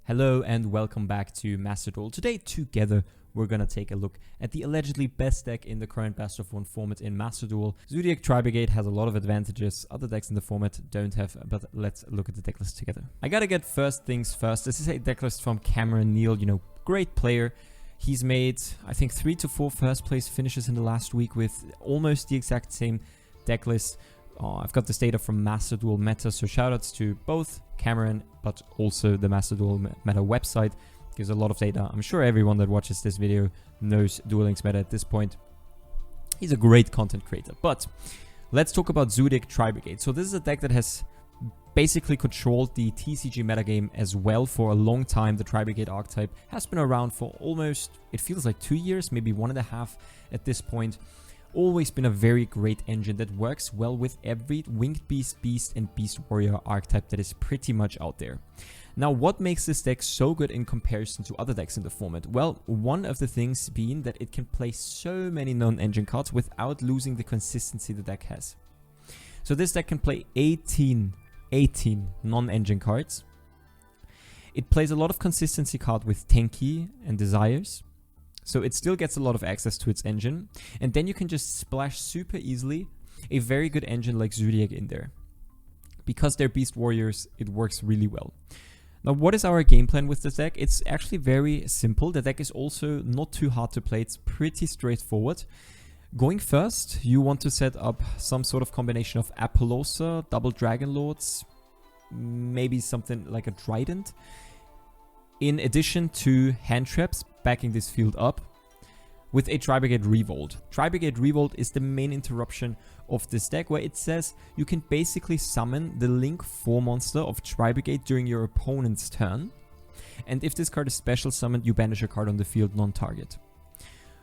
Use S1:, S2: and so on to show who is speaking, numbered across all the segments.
S1: Hello and welcome back to Master Duel. Today together we're gonna take a look at the allegedly best deck in the current best of one format in Master Duel. Zoodiac Tri-Brigade has a lot of advantages other decks in the format don't have, but let's look at the deck list together. I gotta get first things first. This is a deck list from Cameron Neal, great player. He's made, I think, 3 to 4 first place finishes in the last week with almost the exact same deck list. I've got this data from Master Duel Meta, so shoutouts to both Cameron, but also the Master Duel Meta website. Gives a lot of data. I'm sure everyone that watches this video knows Duel Links Meta at this point. He's a great content creator. But let's talk about Zoodiac Tri-Brigade. So this is a deck that has basically controlled the TCG metagame as well for a long time. The Tri-Brigade archetype has been around for almost, it feels like 2 years, maybe 1.5 at this point. Always been a very great engine that works well with every Winged Beast, Beast and Beast Warrior archetype that is pretty much out there. Now, what makes this deck so good in comparison to other decks in the format? Well, one of the things being that it can play so many non-engine cards without losing the consistency the deck has. So this deck can play 18 non-engine cards. It plays a lot of consistency card with Tenki and Desires. So it still gets a lot of access to its engine. And then you can just splash super easily a very good engine like Zoodiac in there. Because they're Beast Warriors, it works really well. Now, what is our game plan with this deck? It's actually very simple. The deck is also not too hard to play. It's pretty straightforward. Going first, you want to set up some sort of combination of Apollousa, double Dragon Lords, maybe something like a Trident. In addition to hand traps, backing this field up with a Tri-Brigade Revolt. Tri-Brigade Revolt is the main interruption of this deck, where it says you can basically summon the Link 4 monster of Tri-Brigade during your opponent's turn. And if this card is special summoned, you banish a card on the field non-target.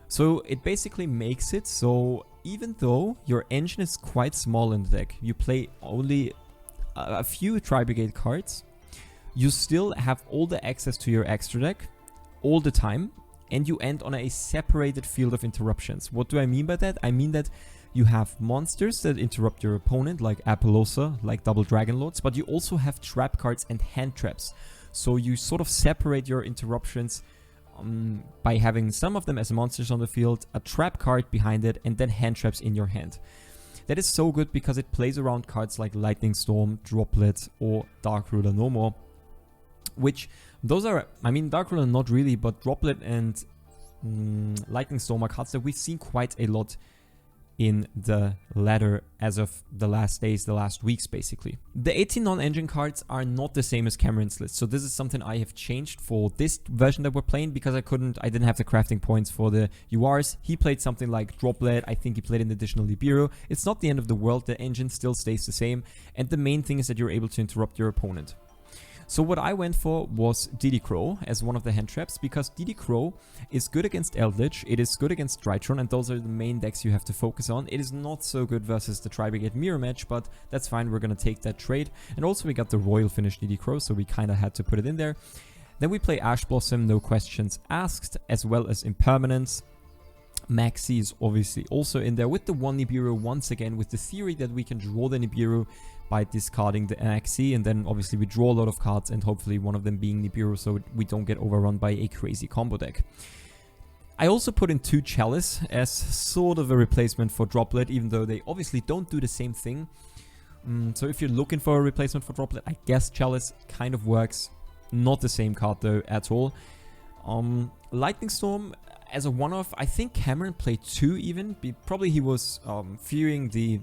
S1: So it basically makes it so even though your engine is quite small in the deck, you play only a few Tri-Brigade cards, you still have all the access to your extra deck all the time, and you end on a separated field of interruptions. What do I mean by that? I mean that you have monsters that interrupt your opponent, like Apollousa, like double Dragon Lords, but you also have trap cards and hand traps. So you sort of separate your interruptions by having some of them as monsters on the field, a trap card behind it, and then hand traps in your hand. That is so good because it plays around cards like Lightning Storm, Droplet, or Dark Ruler no more. Which, those are, I mean, Dark Ruler not really, but Droplet and Lightning Storm are cards that we've seen quite a lot in the ladder as of the last days, the last weeks basically. The 18 non-engine cards are not the same as Cameron's list, so this is something I have changed for this version that we're playing because I didn't have the crafting points for the URs. He played something like Droplet, I think he played an additional Libero. It's not the end of the world, the engine still stays the same, and the main thing is that you're able to interrupt your opponent. So what I went for was Diddy Crow as one of the hand traps, because Diddy Crow is good against Eldritch, it is good against Drytron, and those are the main decks you have to focus on. It is not so good versus the Tri-Brigade mirror match, but that's fine, we're gonna take that trade. And also we got the Royal Finish Diddy Crow, so we kinda had to put it in there. Then we play Ash Blossom, no questions asked, as well as Impermanence. Maxi is obviously also in there with the one Nibiru once again, with the theory that we can draw the Nibiru by discarding the Maxi, and then obviously we draw a lot of cards and hopefully one of them being Nibiru so we don't get overrun by a crazy combo deck. I also put in 2 Chalice as sort of a replacement for Droplet, even though they obviously don't do the same thing. So if you're looking for a replacement for Droplet, I guess Chalice kind of works. Not the same card though at all. Lightning Storm as a one-off, I think Cameron played 2 even. Probably he was fearing the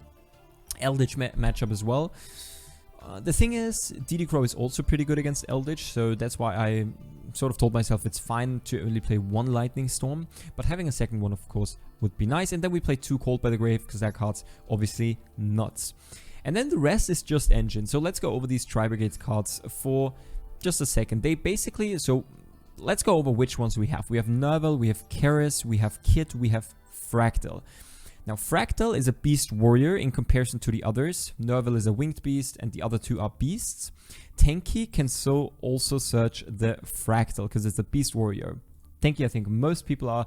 S1: Eldritch matchup as well. The thing is, Diddy Crow is also pretty good against Eldritch, so that's why I sort of told myself it's fine to only play 1 Lightning Storm, but having a second one, of course, would be nice. And then we play 2 Cold by the Grave, because that card's obviously nuts. And then the rest is just engine. So let's go over these Tri-Brigade cards for just a second. They basically, so let's go over which ones we have. We have Nerval, we have Keris, we have Kit, we have Fractal. Now, Fractal is a Beast Warrior in comparison to the others. Nerval is a Winged Beast, and the other 2 are Beasts. Tenki can also search the Fractal, because it's a Beast Warrior. Tenki, I think most people are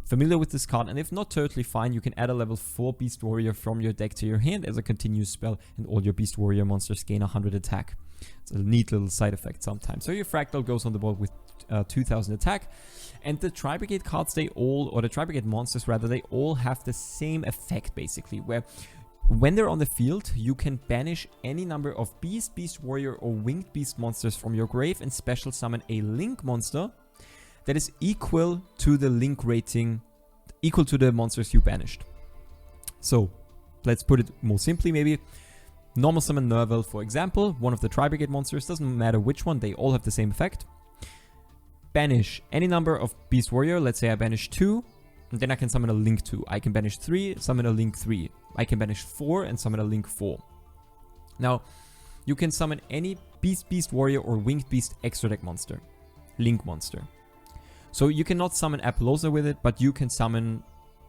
S1: familiar with this card, and if not, totally fine. You can add a level 4 Beast Warrior from your deck to your hand as a continuous spell, and all your Beast Warrior monsters gain 100 attack. It's a neat little side effect sometimes. So your Fractal goes on the board with 2000 attack. And the Tri-Brigade cards, the Tri-Brigade monsters rather, they all have the same effect basically, where when they're on the field, you can banish any number of Beast, Beast Warrior, or Winged Beast monsters from your grave and special summon a Link monster that is equal to the Link rating, equal to the monsters you banished. So, let's put it more simply maybe. Normal summon Nerval, for example, one of the Tri-Brigade monsters, doesn't matter which one, they all have the same effect. Banish any number of Beast Warrior, let's say I banish 2, and then I can summon a Link 2. I can banish 3, summon a Link 3. I can banish 4 and summon a Link 4. Now, you can summon any Beast, Beast Warrior, or Winged Beast extra deck monster. Link monster. So you cannot summon Apollosa with it, but you can summon,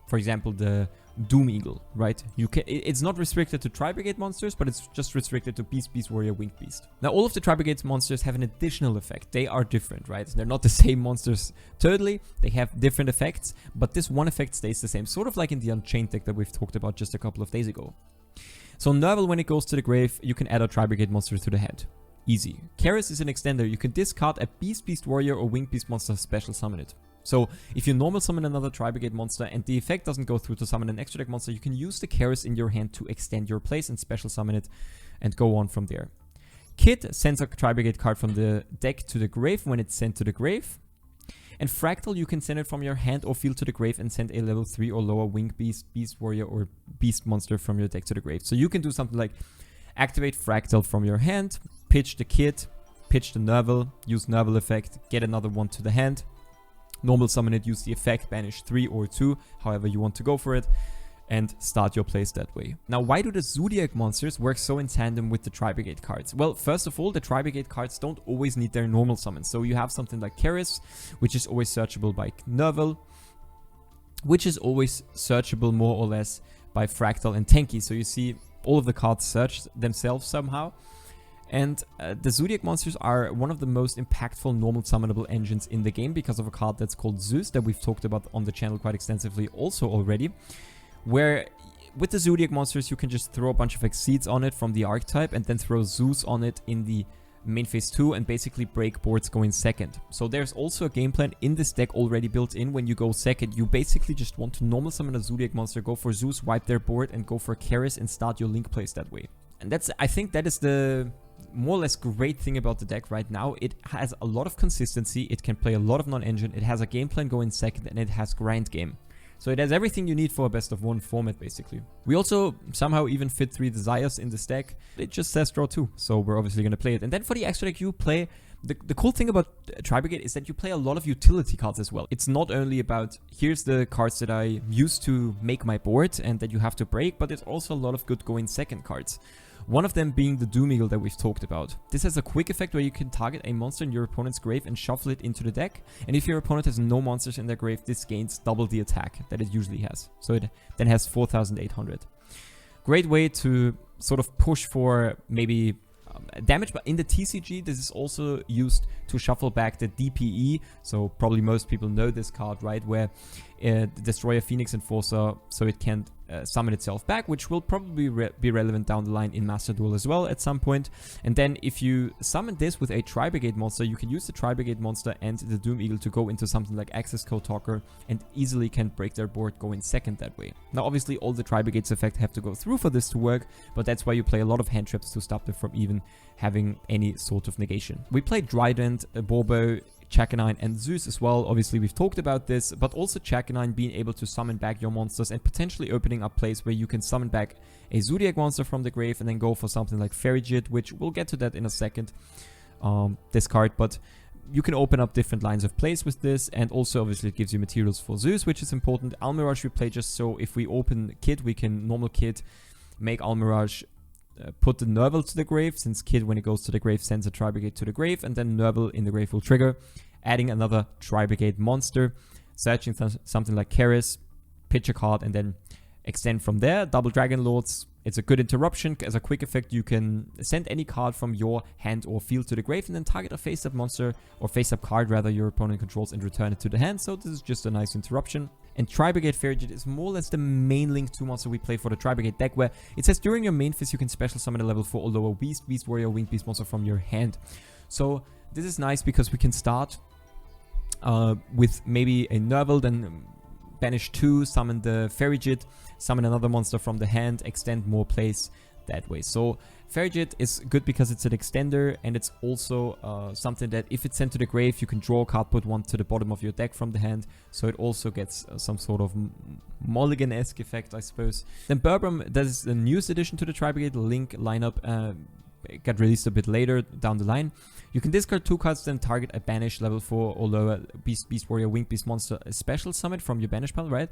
S1: for example, the Doom Eagle, right? It's not restricted to Tri-Brigade monsters, but it's just restricted to Beast, Beast Warrior, Winged Beast. Now, all of the Tri-Brigade monsters have an additional effect. They are different, right? They're not the same monsters totally. They have different effects, but this one effect stays the same, sort of like in the Unchained deck that we've talked about just a couple of days ago. So Nerval, when it goes to the grave, you can add a Tri-Brigade monster to the hand. Easy. Karis is an extender. You can discard a Beast, Beast Warrior, or Winged Beast monster, special summon it. So, if you normal summon another Tri-Brigade monster and the effect doesn't go through to summon an extra deck monster, you can use the Karis in your hand to extend your place and special summon it and go on from there. Kid sends a Tri-Brigade card from the deck to the grave when it's sent to the grave. And Fractal, you can send it from your hand or field to the grave and send a level 3 or lower Winged Beast, Beast Warrior, or Beast monster from your deck to the grave. So you can do something like activate Fractal from your hand, pitch the Kid, pitch the Nerval, use Nerval effect, get another one to the hand. Normal summon it, use the effect, banish 3 or 2, however you want to go for it, and start your plays that way. Now, why do the Zoodiac monsters work so in tandem with the Tri-Brigade cards? Well, first of all, the Tri-Brigade cards don't always need their normal summons. So you have something like Karis, which is always searchable by Nerval, which is always searchable more or less by Fractal and Tenki. So you see all of the cards search themselves somehow. And the Zoodiac monsters are one of the most impactful normal summonable engines in the game because of a card that's called Zeus that we've talked about on the channel quite extensively also already, where with the Zoodiac monsters you can just throw a bunch of Exceeds on it from the archetype and then throw Zeus on it in the main phase 2 and basically break boards going second. So there's also a game plan in this deck already built in. When you go second, you basically just want to normal summon a Zoodiac monster, go for Zeus, wipe their board, and go for Karis and start your Link plays that way. And I think that is the more or less great thing about the deck right now. It has a lot of consistency, it can play a lot of non-engine, it has a game plan going second, and it has grind game. So it has everything you need for a best of 1 format basically. We also somehow even fit 3 Desires in this deck. It just says draw 2, so we're obviously going to play it. And then for the extra deck you play, the cool thing about Tri-Brigade is that you play a lot of utility cards as well. It's not only about here's the cards that I use to make my board and that you have to break, but it's also a lot of good going second cards. One of them being the Doom Eagle that we've talked about. This has a quick effect where you can target a monster in your opponent's grave and shuffle it into the deck. And if your opponent has no monsters in their grave, this gains double the attack that it usually has. So it then has 4,800. Great way to sort of push for maybe damage, but in the TCG this is also used to shuffle back the DPE. So probably most people know this card, right? Where destroy a Phoenix Enforcer so it can summon itself back, which will probably be relevant down the line in Master Duel as well at some point. And then if you summon this with a Tri-Brigade monster, you can use the Tri-Brigade monster and the Doom Eagle to go into something like Access Code Talker and easily can break their board going second that way. Now obviously all the Tri-Brigade's effect have to go through for this to work, but that's why you play a lot of hand traps to stop them from even having any sort of negation. We played Trident, Borbo, Chakanine and Zeus as well. Obviously we've talked about this, but also Chakanine being able to summon back your monsters and potentially opening up plays where you can summon back a Zoodiac monster from the grave and then go for something like Ferrijit, which we'll get to that in a second, this card, but you can open up different lines of plays with this, and also obviously it gives you materials for Zeus, which is important. Almirage we play just so if we open Kid, we can normal Kid, make Almirage, put the Nerval to the grave, since Kid when it goes to the grave sends a Tri-Brigade to the grave, and then Nerval in the grave will trigger, adding another Tri-Brigade monster, searching something like Karis, pitch a card, and then extend from there. Double Dragon Lords, it's a good interruption. As a quick effect, you can send any card from your hand or field to the grave and then target a face-up monster, or face-up card rather, your opponent controls and return it to the hand. So this is just a nice interruption. And Tri-Brigade Farragut is more or less the main Link 2 monster we play for the Tri-Brigade deck, where it says during your main phase you can special summon a level 4 or lower Beast, Beast Warrior, Winged Beast monster from your hand. So this is nice because we can start with maybe a Nerval, then banish 2, summon the Farragut, summon another monster from the hand, extend more plays that way. So Farragut is good because it's an extender, and it's also something that if it's sent to the grave, you can draw a card, put one to the bottom of your deck from the hand, so it also gets some sort of mulligan-esque effect, I suppose. Then Burbrum, that is the newest addition to the Tri-Brigade Link lineup, it got released a bit later down the line. You can discard 2 cards, then target a banish level 4 or lower Beast, Beast Warrior, Winged Beast monster, a special summon from your banish pile, right?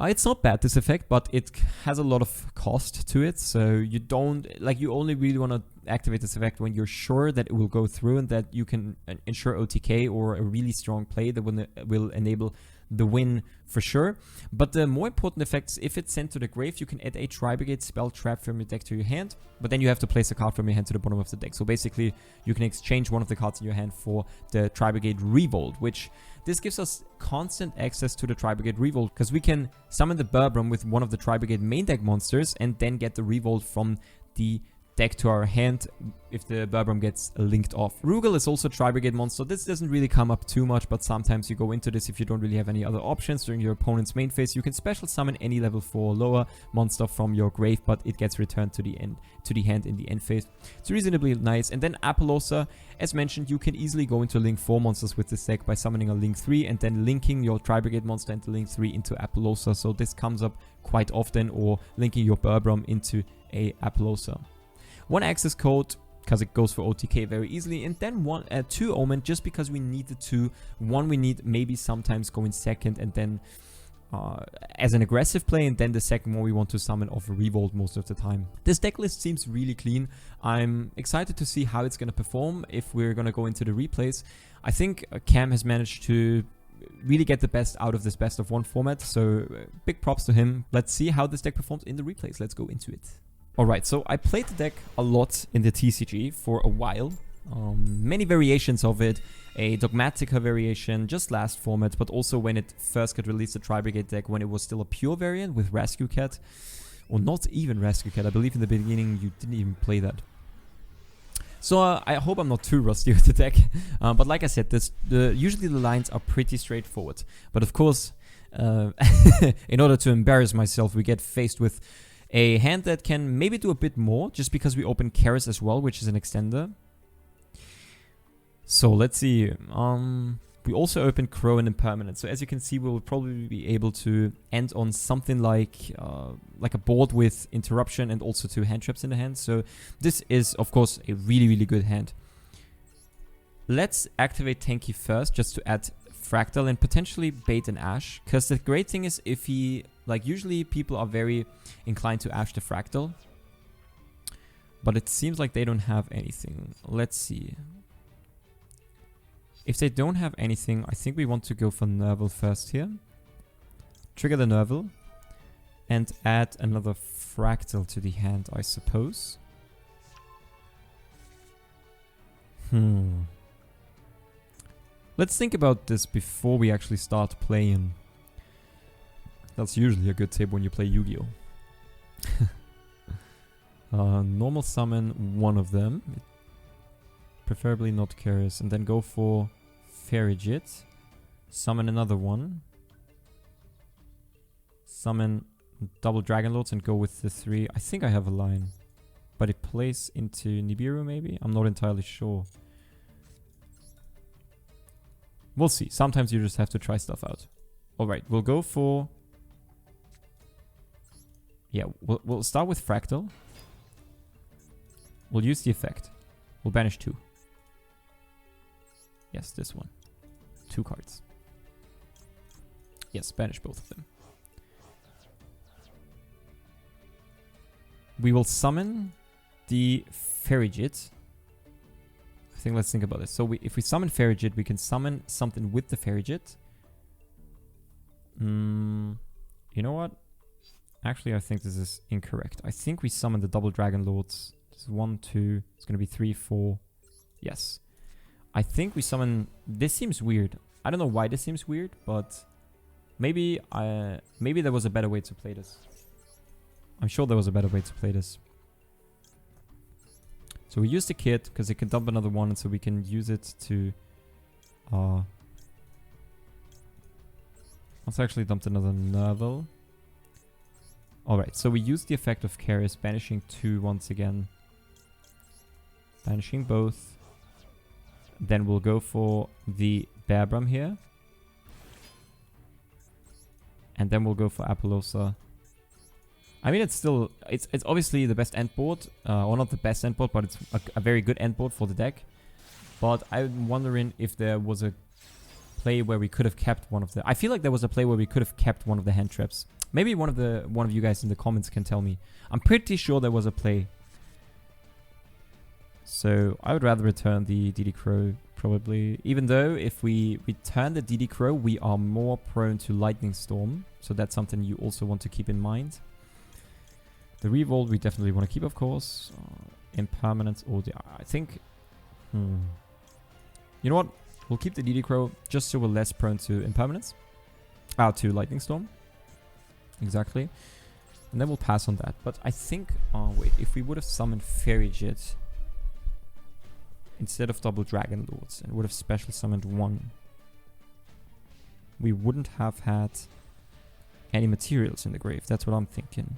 S1: It's not bad, this effect, but it has a lot of cost to it, so you don't, like, you only really want to activate this effect when you're sure that it will go through and that you can ensure OTK or a really strong play that will enable the win for sure. But the more important effects, if it's sent to the grave, you can add a Tri-Brigade spell trap from your deck to your hand, but then you have to place a card from your hand to the bottom of the deck. So basically, you can exchange one of the cards in your hand for the Tri-Brigade Revolt, which this gives us constant access to the Tri-Brigade Revolt, because we can summon the Burbrum with one of the Tri-Brigade main deck monsters and then get the Revolt from the deck to our hand if the Burbrum gets linked off. Rugal is also a Tri-Brigade monster. This doesn't really come up too much, but sometimes you go into this if you don't really have any other options during your opponent's main phase. You can special summon any level 4 or lower monster from your grave, but it gets returned to the hand in the end phase. It's reasonably nice. And then Apollosa, as mentioned, you can easily go into Link 4 monsters with this deck by summoning a Link 3 and then linking your Tri-Brigade monster into Link 3 into Apollosa. So this comes up quite often, or linking your Burbrum into a Apollosa. One access code, because it goes for OTK very easily, and then 2 Omen, just because we need the 2. 1 we need maybe sometimes go in second, and then as an aggressive play, and then the second one we want to summon off a Revolt most of the time. This deck list seems really clean. I'm excited to see how it's going to perform if we're going to go into the replays. I think Cam has managed to really get the best out of this best of 1 format, so big props to him. Let's see how this deck performs in the replays. Let's go into it. Alright, so I played the deck a lot in the TCG for a while. Many variations of it, a Dogmatica variation just last format, but also when it first got released, the Tri-Brigade deck, when it was still a pure variant with Rescue Cat, or not even Rescue Cat. I believe in the beginning you didn't even play that. So I hope I'm not too rusty with the deck, but like I said, usually the lines are pretty straightforward. But of course, in order to embarrass myself, we get faced with a hand that can maybe do a bit more, just because we open Karis as well, which is an extender. So let's see. We also open Crow and Impermanent. So as you can see, we'll probably be able to end on something like a board with Interruption and also 2 hand traps in the hand. So this is, of course, a really, really good hand. Let's activate Tenki first, just to add Fractal and potentially bait an Ash. Because the great thing is, if he, like, usually people are very inclined to Ash the Fractal, but it seems like they don't have anything. Let's see. If they don't have anything, I think we want to go for Nerval first here. Trigger the Nerval and add another Fractal to the hand, I suppose. Let's think about this before we actually start playing. That's usually a good tip when you play Yu-Gi-Oh! Normal summon one of them. Preferably not Karis. And then go for Farragut. Summon another one. Summon double Dragon Lords and go with the 3. I think I have a line. But it plays into Nibiru maybe? I'm not entirely sure. We'll see. Sometimes you just have to try stuff out. Alright, we'll go for... Yeah, we'll start with Fractal. We'll use the effect. We'll banish 2. Yes, this one. 2 cards. Yes, banish both of them. We will summon the Farragut. I think let's think about this. So if we summon Farragut, we can summon something with the Farragut. You know what? Actually, I think this is incorrect. I think we summon the double Dragon Lords. This is 1, 2. It's going to be 3, 4. Yes. I think we summon... This seems weird. I don't know why this seems weird, but... Maybe maybe there was a better way to play this. I'm sure there was a better way to play this. So we use the kit because it can dump another one, and so we can use it to let's actually dump another Nerval. Alright, so we use the effect of Keris, banishing 2 once again. Banishing both. Then we'll go for the Bearbram here. And then we'll go for Apollosa. I mean, it's still... It's obviously the best end board. Or not the best end board, but it's a very good end board for the deck. But I'm wondering if there was a play where we could have kept one of the... I feel like there was a play where we could have kept one of the hand traps. Maybe one of you guys in the comments can tell me. I'm pretty sure there was a play. So I would rather return the DD Crow, probably. Even though if we return the DD Crow, we are more prone to Lightning Storm. So that's something you also want to keep in mind. The Revolt we definitely want to keep, of course. Impermanence, or the... I think... You know what? We'll keep the DD Crow just so we're less prone to Impermanence. To Lightning Storm. Exactly. And then we'll pass on that. But I think... wait. If we would have summoned Fairy Jet instead of double Dragon Lords and would have special summoned 1, we wouldn't have had any materials in the grave. That's what I'm thinking.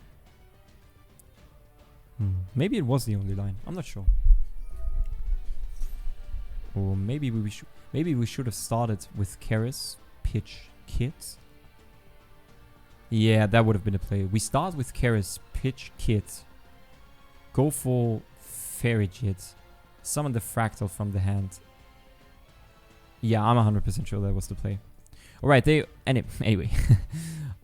S1: Maybe it was the only line. I'm not sure. Or maybe we should have started with Keris, Pitch, Kit. Yeah, that would have been a play. We start with Keris, Pitch, Kit. Go for Fairy Jet. Summon the Fractal from the hand. Yeah, I'm 100% sure that was the play. Alright, anyway.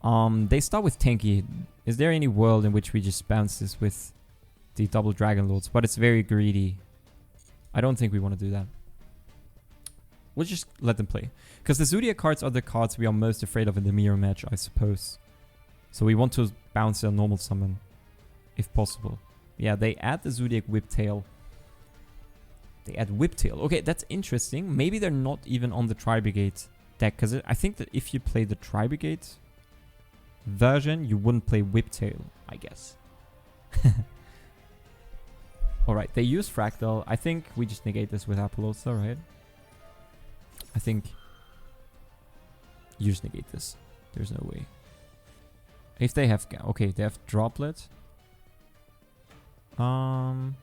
S1: They start with Tanky. Is there any world in which we just bounce this with the double Dragon Lords? But it's very greedy. I don't think we want to do that. We'll just let them play. Because the Zoodiac cards are the cards we are most afraid of in the mirror match, I suppose. So we want to bounce their normal summon, if possible. Yeah, they add the Zoodiac Whiptail. They add Whiptail. Okay, that's interesting. Maybe they're not even on the Tri-Brigade deck. Because I think that if you play the Tri-Brigade version, you wouldn't play Whiptail, I guess. Alright, they use Fractal. I think we just negate this with Apollosa, right? I think you just negate this. There's no way. If they have... Okay, they have Droplet. Alright.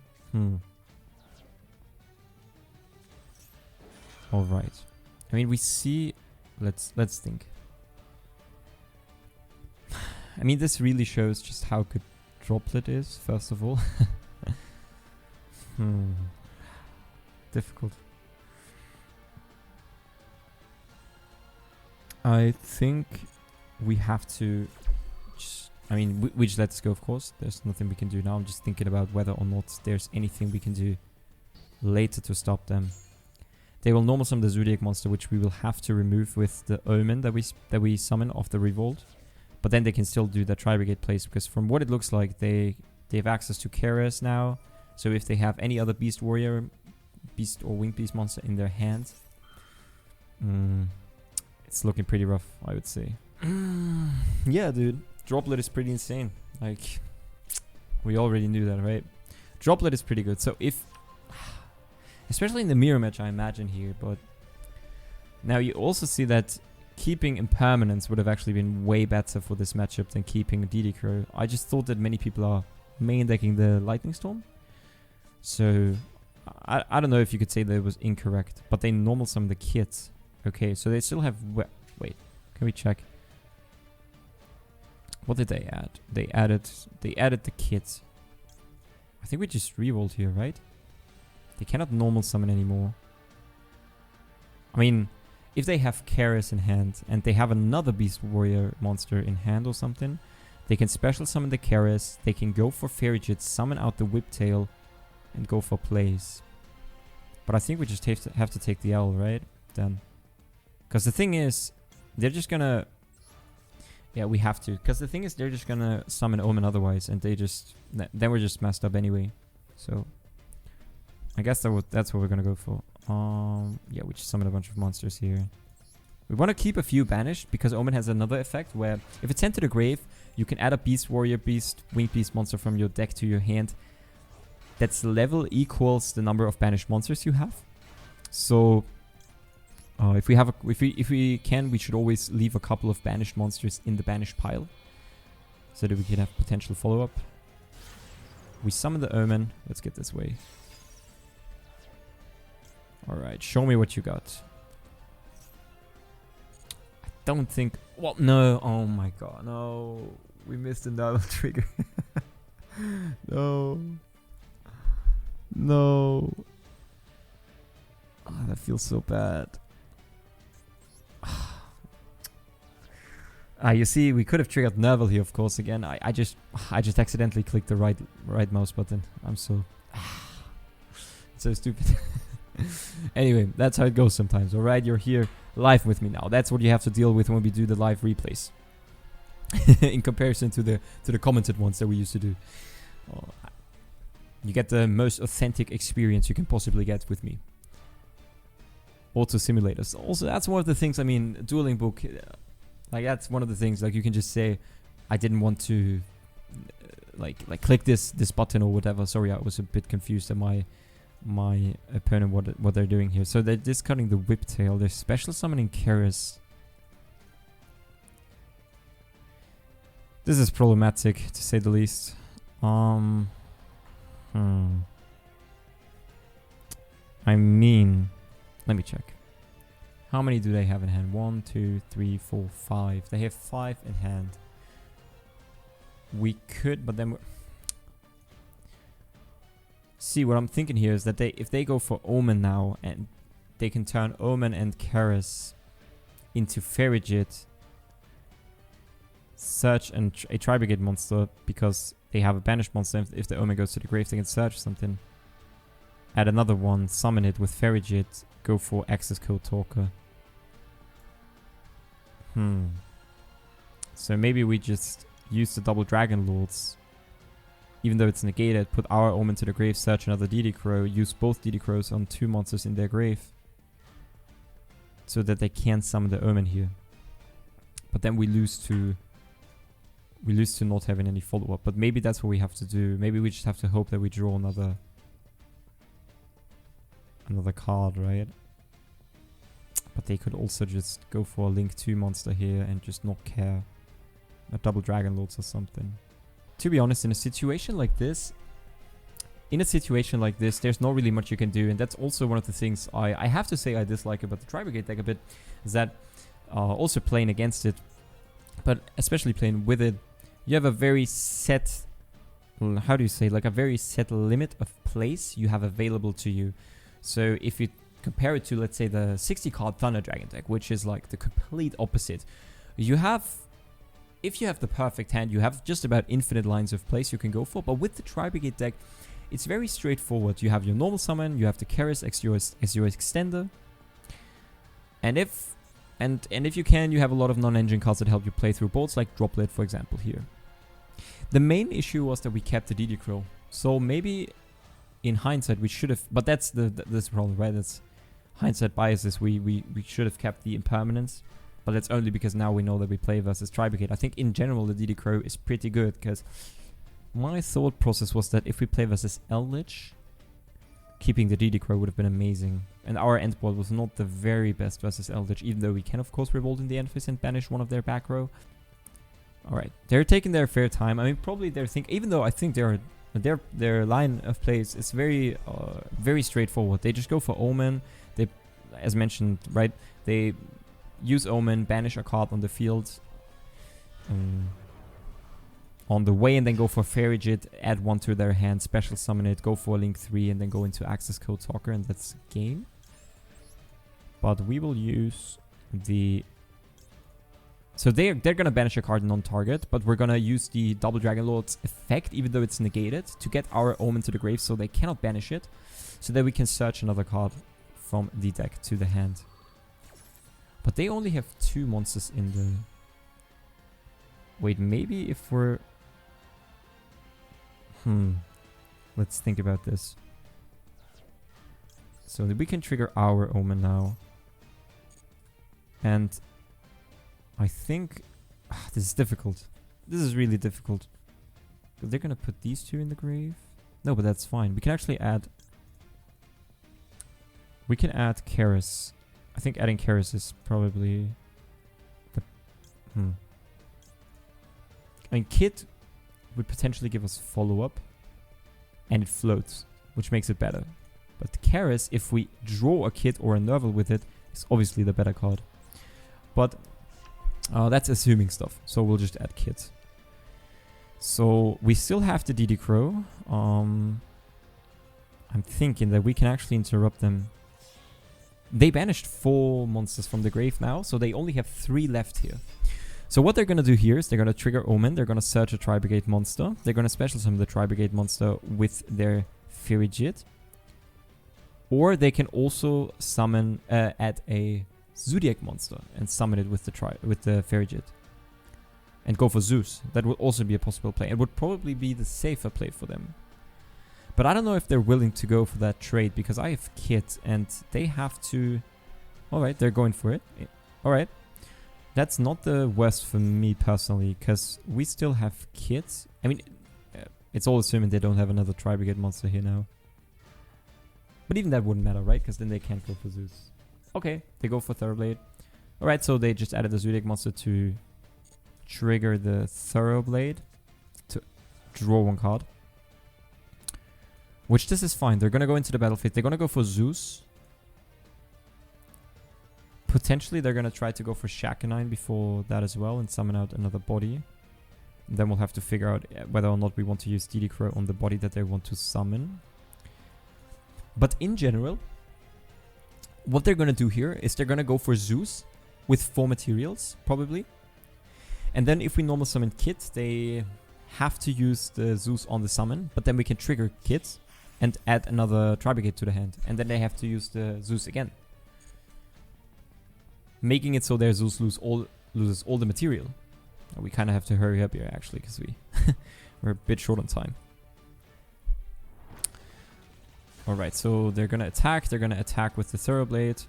S1: I mean, we see... Let's think. I mean, this really shows just how good Droplet is, first of all. Difficult. I think we have to... I mean, we just let this go, of course. There's nothing we can do now. I'm just thinking about whether or not there's anything we can do later to stop them. They will normal summon the Zoodiac monster, which we will have to remove with the Omen that we summon off the Revolt. But then they can still do the Tri-Brigade plays, because from what it looks like, they have access to Keris now. So if they have any other Beast Warrior, Beast or Winged Beast monster in their hand, it's looking pretty rough, I would say. Yeah, dude. Droplet is pretty insane. Like, we already knew that, right? Droplet is pretty good. So if... Especially in the mirror match, I imagine here, but... Now you also see that keeping Impermanence would have actually been way better for this matchup than keeping DD Crow. I just thought that many people are main decking the Lightning Storm. So, I don't know if you could say that it was incorrect, but they normal summon the kit. Okay, so they still have... Wait, can we check? What did they add? They added the kit. I think we just rerolled here, right? They cannot normal summon anymore. I mean, if they have Keris in hand and they have another Beast Warrior monster in hand or something, they can special summon the Keris, they can go for Fairy Jet, summon out the Whiptail, and go for plays. But I think we just have to take the L, right? Then. Because the thing is, they're just gonna... Yeah, we have to. Because the thing is, they're just gonna summon Omen otherwise, and they just... Then we're just messed up anyway. So... I guess that's what we're gonna go for. Yeah, we just summon a bunch of monsters here. We want to keep a few banished because Omen has another effect where if it's sent to the grave, you can add a Beast Warrior, Beast, Winged Beast monster from your deck to your hand. That's level equals the number of banished monsters you have. So if we can, we should always leave a couple of banished monsters in the banished pile so that we can have potential follow-up. We summon the Omen. Let's get this way. Alright, show me what you got. I don't think... Well, no. Oh my god, no. We missed another trigger. No. No. Oh, that feels so bad. You see, we could have triggered Nerval here, of course, again. I just accidentally clicked the right mouse button. I'm so... so stupid. Anyway, that's how it goes sometimes, alright? You're here live with me now. That's what you have to deal with when we do the live replays. In comparison to the commented ones that we used to do. You get the most authentic experience you can possibly get with me. Auto simulators. Also, that's one of the things, I mean, dueling book, like that's one of the things, like you can just say, I didn't want to, like click this button or whatever. Sorry, I was a bit confused at my opponent, what they're doing here. So they're discarding the Whiptail. They're special summoning Keras. This is problematic, to say the least. I mean, let me check. How many do they have in hand? 1, 2, 3, 4, 5. They have 5 in hand. We could, but then... See, what I'm thinking here is that if they go for Omen now, and they can turn Omen and Keras into Ferrigid, search a Tri-Brigade monster, because they have a banished monster. If the Omen goes to the grave, they can search something. Add another one, summon it with Ferrigid, go for Access Code Talker. So maybe we just use the double Dragon Lords. Even though it's negated, put our Omen to the grave, search another DD Crow, use both DD Crows on 2 monsters in their grave. So that they can summon the Omen here. But then we lose to not having any follow-up. But maybe that's what we have to do. Maybe we just have to hope that we draw another card, right? But they could also just go for a Link 2 monster here and just not care. A double Dragon Lords or something. To be honest, in a situation like this, there's not really much you can do. And that's also one of the things I have to say I dislike about the Tri-Brigade deck a bit. Is that also playing against it, but especially playing with it, you have a very set, how do you say, like a very set limit of place you have available to you. So if you compare it to, let's say, the 60 card Thunder Dragon deck, which is like the complete opposite, you have... If you have the perfect hand, you have just about infinite lines of plays you can go for. But with the Tri-Brigade deck, it's very straightforward. You have your normal summon, you have the Keras as your extender. And if you can, you have a lot of non-engine cards that help you play through boards, like Droplet, for example, here. The main issue was that we kept the DD Crow. So maybe in hindsight we should have... But that's this problem, right? That's hindsight biases. We should have kept the impermanence. But that's only because now we know that we play versus Tri-Brigade. I think in general the DD Crow is pretty good, because my thought process was that if we play versus Eldritch, keeping the DD Crow would have been amazing. And our end board was not the very best versus Eldritch, even though we can of course revolt in the end phase and banish one of their back row. Alright, they're taking their fair time. I mean, probably they're thinking, even though I think their line of plays is very straightforward. They just go for Omen. They, as mentioned, right, they use Omen, banish a card on the field on the way, and then go for Ferrigid, add 1 to their hand, special summon it, go for Link 3, and then go into Access Code Talker, and that's game. But we will use the... So they're gonna banish a card non-target, but we're gonna use the Double Dragon Lord's effect, even though it's negated, to get our Omen to the grave so they cannot banish it, so that we can search another card from the deck to the hand. But they only have 2 monsters in the... Wait, maybe if we're... Let's think about this. So that we can trigger our Omen now. And I think this is difficult. This is really difficult. They're gonna put these two in the grave. No, but that's fine. We can actually add. We can add Karis. I think adding Karis is probably the. I mean, Kit would potentially give us follow-up, and it floats, which makes it better. But Karis, if we draw a Kit or a Nerval with it, is obviously the better card. But that's assuming stuff, so we'll just add Kit. So we still have the DD Crow. I'm thinking that we can actually interrupt them. They banished 4 monsters from the grave now, so they only have 3 left here. So what they're going to do here is they're going to trigger Omen, they're going to search a Tri-Brigade monster, they're going to special summon the Tri-Brigade monster with their Frigid. Or they can also summon, add a Zoodiac monster and summon it with the Frigid. And go for Zeus. That would also be a possible play. It would probably be the safer play for them. But I don't know if they're willing to go for that trade, because I have Kit and they have to... Alright, they're going for it. Alright. That's not the worst for me personally, because we still have Kit. I mean, it's all assuming they don't have another Tri-Brigade monster here now. But even that wouldn't matter, right? Because then they can't go for Zeus. Okay, they go for Thoroughblade. Alright, so they just added the Zoodiac monster to trigger the Thoroughblade to draw 1 card. Which this is fine. They're going to go into the battlefield. They're going to go for Zeus. Potentially they're going to try to go for Shakanine before that as well and summon out another body. And then we'll have to figure out whether or not we want to use DD Crow on the body that they want to summon. But in general, what they're going to do here is they're going to go for Zeus with 4 materials, probably. And then if we normal summon Kit, they have to use the Zeus on the summon, but then we can trigger Kit and add another Tri-Brigade to the hand. And then they have to use the Zeus again. Making it so their Zeus loses all the material. We kind of have to hurry up here actually, because we're a bit short on time. Alright, so they're gonna attack. They're gonna attack with the Thoroughblade.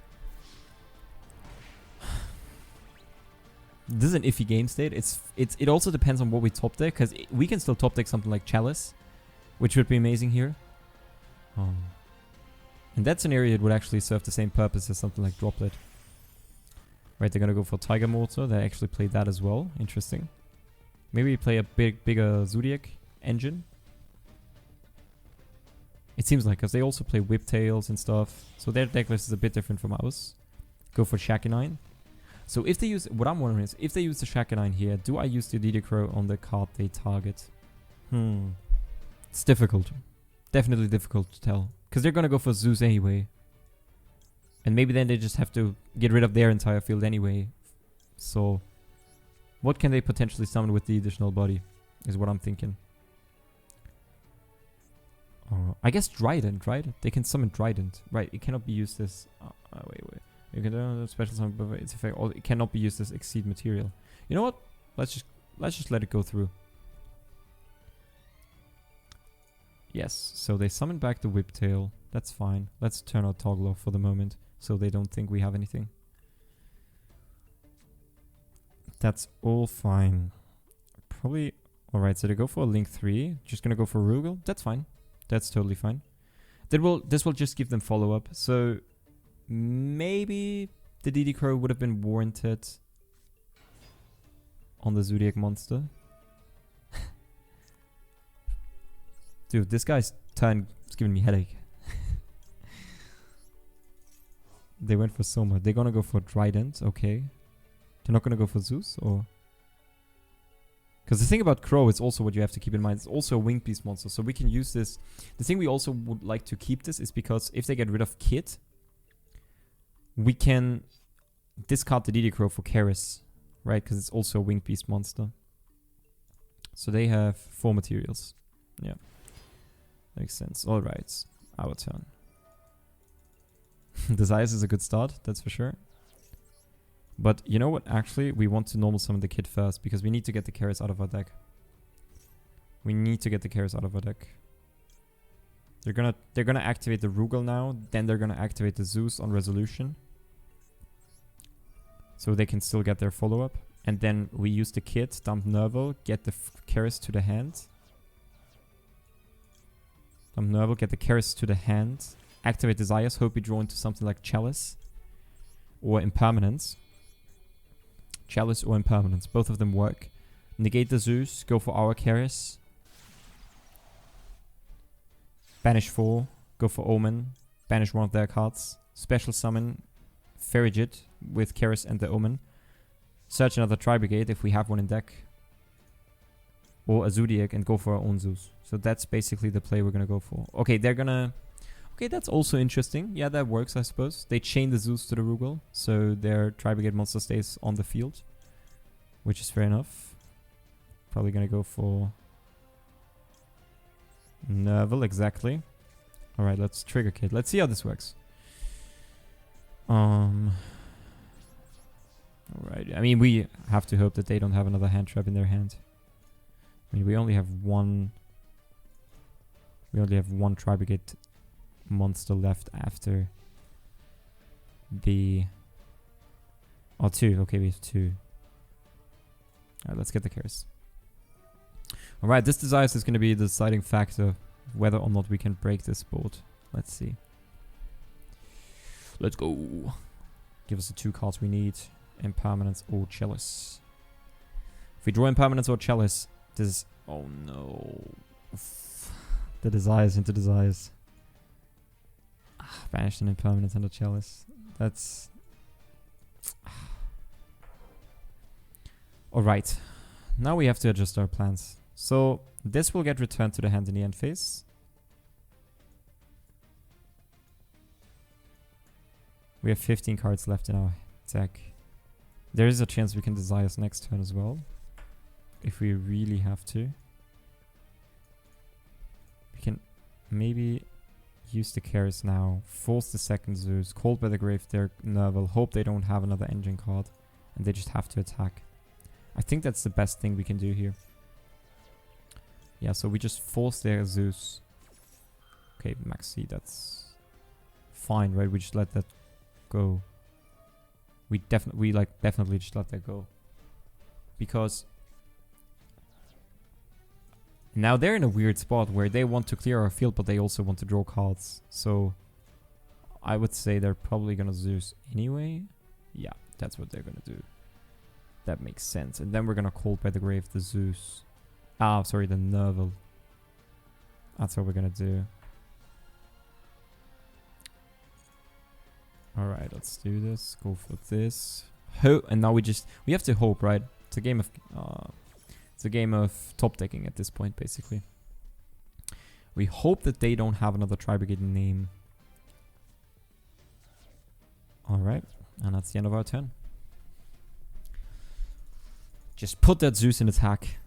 S1: This is an iffy game state. It also depends on what we top deck, because we can still top deck something like Chalice, which would be amazing here. In that scenario, it would actually serve the same purpose as something like Droplet. Right, they're gonna go for Tiger Mortar. They actually played that as well. Interesting. Maybe play a bigger Zoodiac engine. It seems like, because they also play Whiptails and stuff. So their deck list is a bit different from ours. Go for Shakanine. So if they use... What I'm wondering is, if they use the Shakanine here, do I use the DD Crow on the card they target? It's difficult. Definitely difficult to tell. Because they're gonna go for Zeus anyway. And maybe then they just have to get rid of their entire field anyway. So, what can they potentially summon with the additional body? Is what I'm thinking. I guess Trident, right? They can summon Trident. Right, it cannot be used as... wait. You can do special summon, but its effect... It cannot be used as exceed material. You know what? Let's just let it go through. Yes, so they summon back the Whiptail. That's fine. Let's turn our toggle off for the moment, so they don't think we have anything. That's all fine. Probably... Alright, so they go for a Link 3. Just gonna go for Rugal. That's fine. That's totally fine. This will just give them follow-up. So maybe the DD Crow would have been warranted on the Zoodiac monster. Dude, this guy's turn is giving me headache. They went for Soma. They're gonna go for Trident, okay. They're not gonna go for Zeus, or... Because the thing about Crow is also what you have to keep in mind. It's also a Winged Beast monster, so we can use this. The thing we also would like to keep this is because if they get rid of Kit, we can discard the DD Crow for Karis, right? Because it's also a Winged Beast monster. So they have 4 materials. Yeah. Makes sense. Alright. Our turn. Desires is a good start, that's for sure. But you know what? Actually, we want to normal summon the Kid first because we need to get the Karis out of our deck. We need to get the Karis out of our deck. They're gonna activate the Rugal now. Then they're gonna activate the Zeus on resolution. So they can still get their follow-up. And then we use the kit, dump Nerval, get the Keris to the hand. Dump Nerval, get the Keris to the hand. Activate Desires, hope we draw into something like Chalice. Or Impermanence. Chalice or Impermanence, both of them work. Negate the Zeus, go for our Keris. Banish 4, go for Omen. Banish one of their cards. Special summon Ferrigid with Keris and the Omen. Search another Tri-Brigade if we have one in deck. Or a Zoodiac and go for our own Zeus. So that's basically the play we're gonna go for. Okay, they're gonna... Okay, that's also interesting. Yeah, that works, I suppose. They chain the Zeus to the Rugal, so their Tri-Brigade monster stays on the field. Which is fair enough. Probably gonna go for... Nerval, exactly. Alright, let's trigger kit. Let's see how this works. Alright, I mean, we have to hope that they don't have another hand trap in their hand. I mean, we only have one... We only have one Tri-Brigade monster left after the... Oh, two. Okay, we have two. Alright, let's get the Keris. Alright, this Desires is going to be the deciding factor whether or not we can break this board. Let's see. Let's go. Give us the two cards we need. Impermanence or Chalice. If we draw Impermanence or Chalice, this... Oh no. The Desires into Desires. Banished an Impermanence and a Chalice. That's... Alright. Now we have to adjust our plans. So, this will get returned to the hand in the end phase. We have 15 cards left in our deck. There is a chance we can Desires next turn as well. If we really have to. We can maybe use the Keris now. Force the second Zeus. Called by the Grave their Nerval. Hope they don't have another engine card. And they just have to attack. I think that's the best thing we can do here. Yeah, so we just force their Zeus. Okay, Maxi, that's fine, right? We just let that go. We definitely just let that go. Because now they're in a weird spot where they want to clear our field, but they also want to draw cards. So I would say they're probably gonna Zeus anyway. Yeah, that's what they're gonna do. That makes sense. And then we're gonna call by the Grave the Zeus. Ah, sorry, the Nerval. That's what we're gonna do. Alright, let's do this. Go for this. And now we have to hope, right? It's a game of top decking at this point, basically. We hope that they don't have another Tri-Brigade name. Alright, and that's the end of our turn. Just put that Zeus in attack.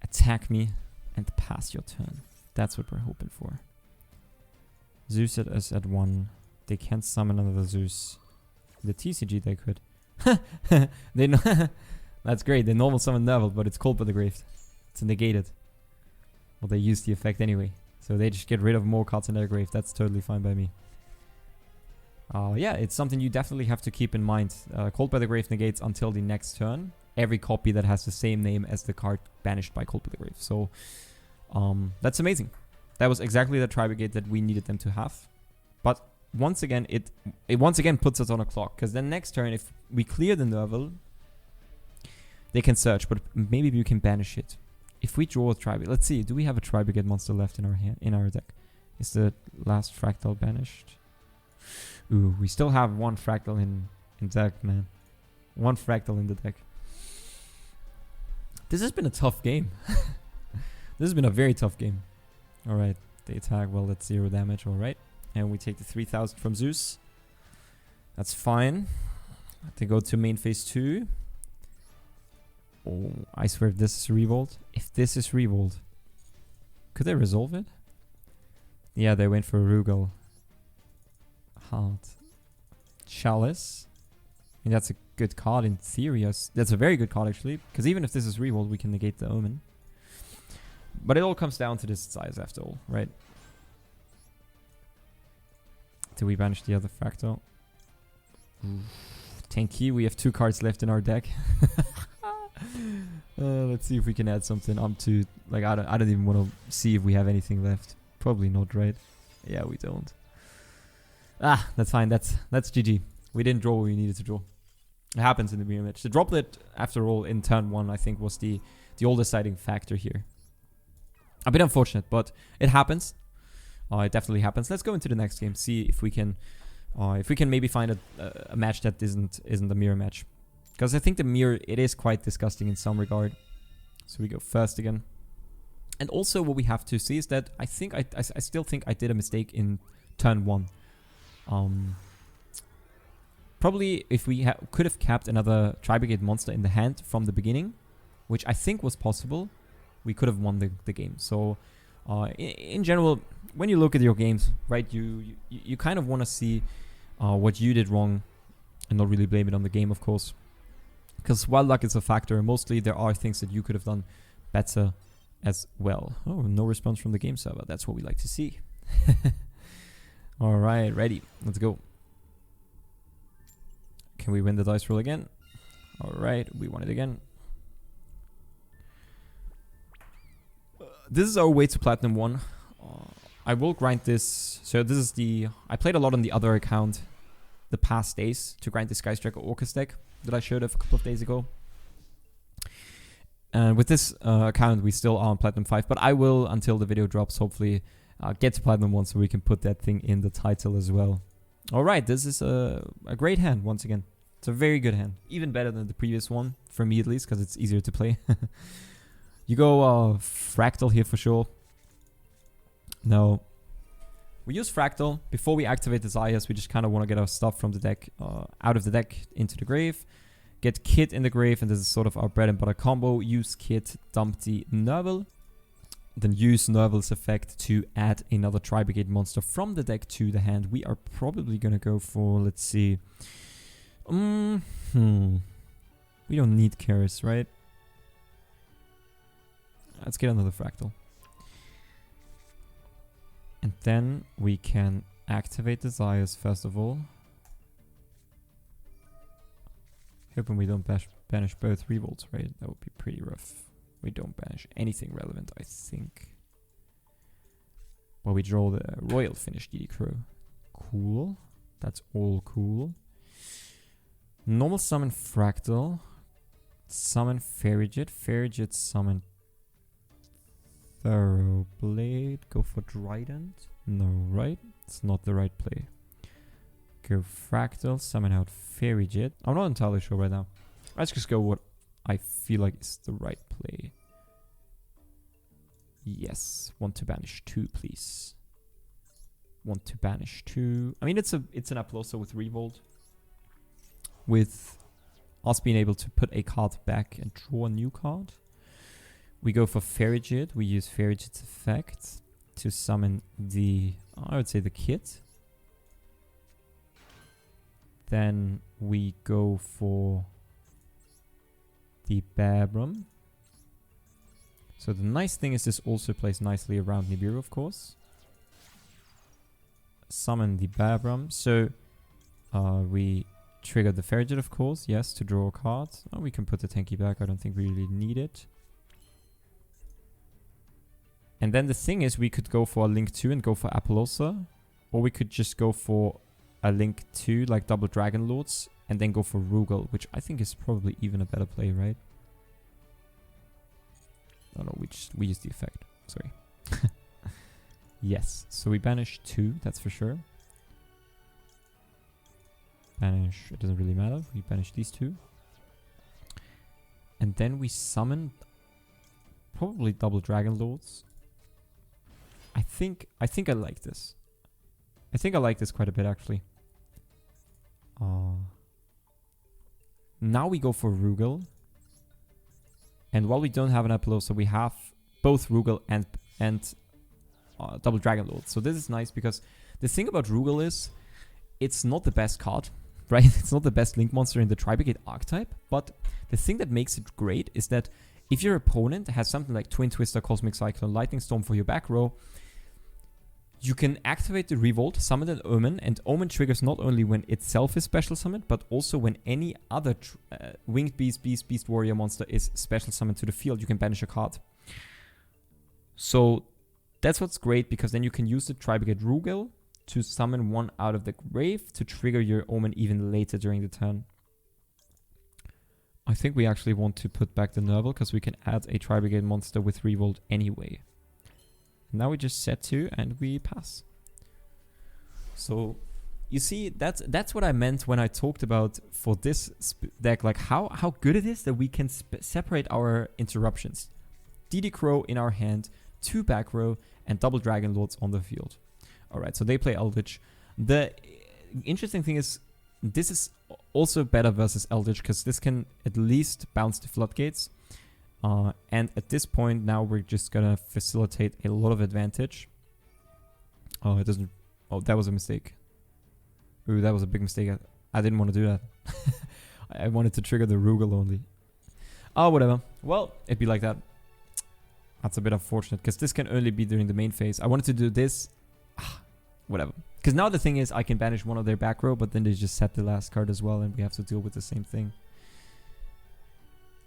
S1: Attack me and pass your turn. That's what we're hoping for. Zeus is at 1. They can't summon another Zeus. The TCG they could. They know that's great. They normal summon Nerval, but it's called by the Grave. It's negated. Well, they use the effect anyway. So they just get rid of more cards in their grave. That's totally fine by me. Yeah, it's something you definitely have to keep in mind. Called by the Grave negates until the next turn every copy that has the same name as the card banished by Called by the Grave. So that's amazing. That was exactly the Tri-Brigade that we needed them to have. But once again, it once again puts us on a clock. Because then next turn, if we clear the Nerval, they can search. But maybe we can banish it. If we draw a Tri-Brigade, let's see. Do we have a Tri-Brigade monster left in our hand, in our deck? Is the last Fractal banished? Ooh, we still have one Fractal in deck, man. One Fractal in the deck. This has been a tough game. This has been a very tough game. Alright, they attack. Well, that's 0 damage, alright. And we take the 3000 from Zeus. That's fine. They go to main phase 2. Oh, I swear if this is Revolt. If this is Revolt. Could they resolve it? Yeah, they went for Rugal. Heart. Chalice. I mean, that's a good card in theory. That's a very good card, actually. Because even if this is Revolt, we can negate the Omen. But it all comes down to this size after all, right? Do we banish the other Fractal? Ooh, Tanky, we have 2 cards left in our deck. Let's see if we can add something to, like, I don't even want to see if we have anything left. Probably not, right? Yeah, we don't. Ah, that's fine. That's GG. We didn't draw what we needed to draw. It happens in the mirror match. The droplet, after all, in turn 1, I think, was the all deciding factor here. A bit unfortunate, but it happens. It definitely happens. Let's go into the next game. See if we can maybe find a match that isn't a mirror match. Because I think the mirror, it is quite disgusting in some regard. So we go first again. And also what we have to see is that I still think I did a mistake in turn 1. Probably if we could have kept another Tri-Brigade monster in the hand from the beginning, which I think was possible, we could have won the game. So in general, when you look at your games, right, you kind of want to see what you did wrong and not really blame it on the game, of course. Because wild luck is a factor, and mostly there are things that you could have done better as well. Oh, no response from the game server. That's what we like to see. Alright, ready. Let's go. Can we win the dice roll again? Alright, we won it again. This is our way to Platinum 1. I will grind this. So this is I played a lot on the other account the past days to grind this Sky Striker Orcus deck that I showed off a couple of days ago. And with this account, we still are on Platinum 5. But I will, until the video drops, hopefully get to Platinum 1 so we can put that thing in the title as well. Alright, this is a great hand once again. It's a very good hand. Even better than the previous one, for me at least, because it's easier to play. You go Fractal here for sure. No. We use Fractal. Before we activate Desires, we just kind of want to get our stuff from the deck, out of the deck into the grave. Get Kit in the grave, and this is sort of our bread and butter combo. Use Kit, dump the Nerval. Then use Nerval's effect to add another Tri-Brigade monster from the deck to the hand. We are probably going to go for, let's see. We don't need Karis, right? Let's get another Fractal. And then we can activate Desires first of all. Hoping we don't banish both revolts, right? That would be pretty rough. We don't banish anything relevant, I think. Well, we draw the Royal Finish DD Crow. Cool. That's all cool. Normal summon Fractal. Summon Ferriget. Ferriget summon Thoroughblade. Go for Trident. No, right? It's not the right play. Go Fractal. Summon out Ferriget. I'm not entirely sure right now. Let's just go what I feel like is the right play. Yes. Want to banish 2, please. Want to banish 2. I mean, it's an Applauser with Revolt. With us being able to put a card back and draw a new card. We go for Ferriget. We use Ferriget's effect to summon the, I would say, the Kit. Then we go for the Babram. So the nice thing is this also plays nicely around Nibiru, of course. Summon the Babram. So we trigger the Ferriget, of course, yes, to draw a card. Oh, we can put the Tanky back. I don't think we really need it. And then the thing is, we could go for a Link 2 and go for Appaloosa. Or we could just go for a Link 2, like double Dragon Lords, and then go for Rugal, which I think is probably even a better play, right? Oh no, we use the effect. Sorry. Yes, so we banish 2, that's for sure. Banish, it doesn't really matter. We banish these 2. And then we summon probably double Dragon Lords. I think I like this. I think I like this quite a bit, actually. Now we go for Rugal. And while we don't have an Appaloosa, we have both Rugal and double Dragon Lord. So this is nice because the thing about Rugal is it's not the best card, right? It's not the best Link monster in the Tri-Brigade archetype. But the thing that makes it great is that if your opponent has something like Twin Twister, Cosmic Cyclone, Lightning Storm for your back row, You can activate the Revolt, summon an Omen, and Omen triggers not only when itself is special summoned, but also when any other Winged Beast, Beast Warrior monster is special summoned to the field. You can banish a card. So that's what's great, because then you can use the Tri-Brigade Rugal to summon one out of the grave to trigger your Omen even later during the turn. I think we actually want to put back the Nerval, because we can add a Tri-Brigade monster with Revolt anyway. Now we just set 2 and we pass. So you see, that's what I meant when I talked about for this deck, like how good it is that we can separate our interruptions. DD Crow in our hand, 2 back row, and double Dragon Lords on the field. Alright, so they play Eldritch. The interesting thing is, this is also better versus Eldritch, because this can at least bounce the floodgates. And at this point, now we're just gonna facilitate a lot of advantage. Oh, it doesn't... Oh, that was a mistake. Ooh, that was a big mistake. I didn't want to do that. I wanted to trigger the Rugal only. Oh, whatever. Well, it'd be like that. That's a bit unfortunate, because this can only be during the main phase. I wanted to do this. Whatever. Because now the thing is, I can banish one of their back row, but then they just set the last card as well, and we have to deal with the same thing.